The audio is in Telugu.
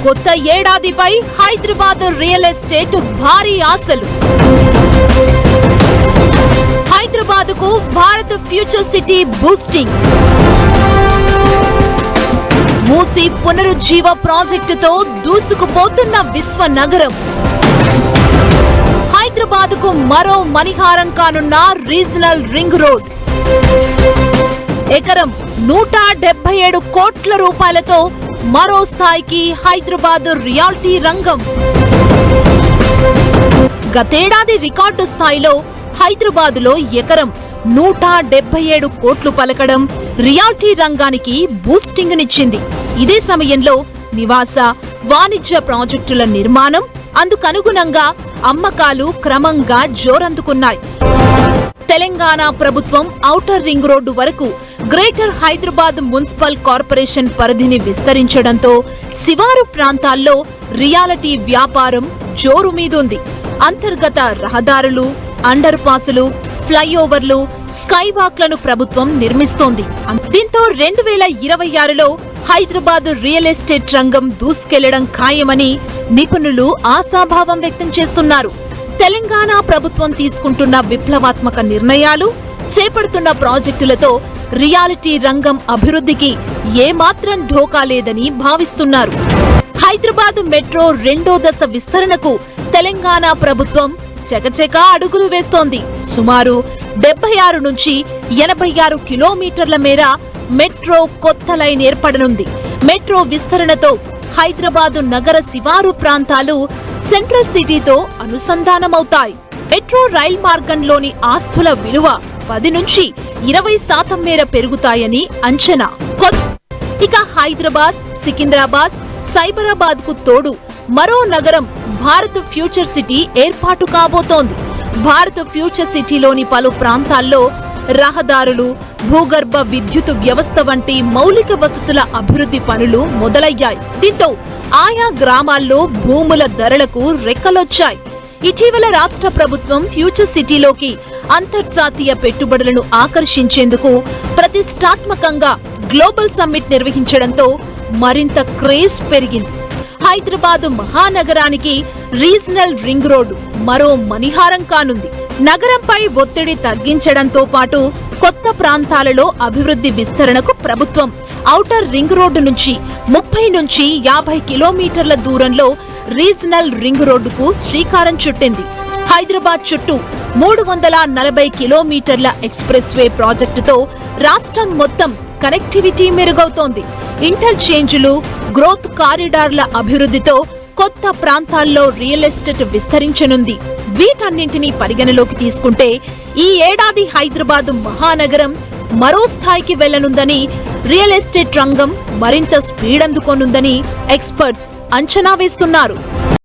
కొత్త ఏడాదిపై హైదరాబాద్ రియల్ ఎస్టేట్ భారీ ఆశలు. హైదరాబాద్ కు Bharat future city boosting. Musi పునరుజ్జీవ ప్రాజెక్టుతో దూసుకుపోతున్న విశ్వ నగరం. హైదరాబాద్ కు మరో మణిహారం కానున్న రీజనల్ రింగ్ రోడ్. ఎకరం 177 కోట్ల రూపాయలతో మరో స్థాయికి హైదరాబాద్ రియాల్టీ రంగం. గతేడాది రికార్డు స్థాయిలో హైదరాబాద్ లో ఎకరం 177 కోట్లు పలకడం రియాల్టీ రంగానికి బూస్టింగ్ నిచ్చింది. ఇదే సమయంలో నివాస వాణిజ్య ప్రాజెక్టుల నిర్మాణం, అందుకనుగుణంగా అమ్మకాలు క్రమంగా జోరందుకున్నాయి. తెలంగాణ ప్రభుత్వం ఔటర్ రింగ్ రోడ్డు వరకు గ్రేటర్ హైదరాబాద్ మున్సిపల్ కార్పొరేషన్ పరిధిని విస్తరించడంతో శివారు ప్రాంతాల్లో రియాలిటీ వ్యాపారం జోరు మీదుంది. అంతర్గత రహదారులు, అండర్ పాసులు, ఫ్లైఓవర్లు, స్కైవాక్లను ప్రభుత్వం నిర్మిస్తోంది. దీంతో 2026లో హైదరాబాద్ రియల్ ఎస్టేట్ రంగం దూసుకెళ్లడం ఖాయమని నిపుణులు ఆశాభావం వ్యక్తం చేస్తున్నారు. తెలంగాణ ప్రభుత్వం తీసుకుంటున్న విప్లవాత్మక నిర్ణయాలు, చేపడుతున్న ప్రాజెక్టులతో రియాలిటీ రంగం అభివృద్ధికి ఏమాత్రం ఢోకా లేదని భావిస్తున్నారు. హైదరాబాద్ మెట్రో 2వ దశ విస్తరణకు తెలంగాణ ప్రభుత్వం చకచకా అడుగులు వేస్తోంది. సుమారు 76 నుంచి 86 కిలోమీటర్ల మేర మెట్రో కొత్త లైన్ ఏర్పడనుంది. మెట్రో విస్తరణతో హైదరాబాదు నగర శివారు ప్రాంతాలు సెంట్రల్ సిటీతో అనుసంధానమవుతాయి. మెట్రో రైల్ మార్గంలోని ఆస్తుల విలువ 10 నుంచి 20% మేర పెరుగుతాయని అంచనా. ఇక హైదరాబాద్, సికింద్రాబాద్, సైబరాబాద్ కు తోడు మరో నగరం భారత్ ఫ్యూచర్ సిటీ ఏర్పాటు కాబోతోంది. భారత్ ఫ్యూచర్ సిటీలోని పలు ప్రాంతాల్లో రహదారులు, భూగర్భ విద్యుత్ వ్యవస్థ వంటి మౌలిక వసతుల అభివృద్ధి పనులు మొదలయ్యాయి. దీంతో ఆయా గ్రామాల్లో భూముల ధరలకు రెక్కలొచ్చాయి. ఇటీవల రాష్ట్ర ప్రభుత్వం ఫ్యూచర్ సిటీలోకి అంతర్జాతీయ పెట్టుబడులను ఆకర్షించేందుకు ప్రతిష్టాత్మకంగా గ్లోబల్ సమ్మిట్ నిర్వహించడంతో మరింత క్రేజ్ పెరిగింది. హైదరాబాద్ మహానగరానికి రీజనల్ రింగ్ రోడ్డు మరో మణిహారం కానుంది. నగరంపై ఒత్తిడి తగ్గించడంతో పాటు కొత్త ప్రాంతాలలో అభివృద్ధి విస్తరణకు ప్రభుత్వం ఔటర్ రింగ్ రోడ్డు నుంచి 30 నుంచి 50 కిలోమీటర్ల దూరంలో రీజనల్ రింగ్ రోడ్డుకు శ్రీకారం చుట్టింది. హైదరాబాద్ చుట్టూ 340 కిలోమీటర్ల ఎక్స్ప్రెస్ వే ప్రాజెక్టుతో రాష్ట్రం మొత్తం కనెక్టివిటీ మెరుగవుతోంది. ఇంటర్చేంజ్లు, గ్రోత్ కారిడార్ల అభివృద్ధితో కొత్త ప్రాంతాల్లో రియల్ ఎస్టేట్ విస్తరించనుంది. వీటన్నింటినీ పరిగణలోకి తీసుకుంటే ఈ ఏడాది హైదరాబాద్ మహానగరం మరో స్థాయికి వెళ్లనుందని, రియల్ ఎస్టేట్ రంగం మరింత స్పీడ్ అందుకోనుందని ఎక్స్పర్ట్స్ అంచనా వేస్తున్నారు.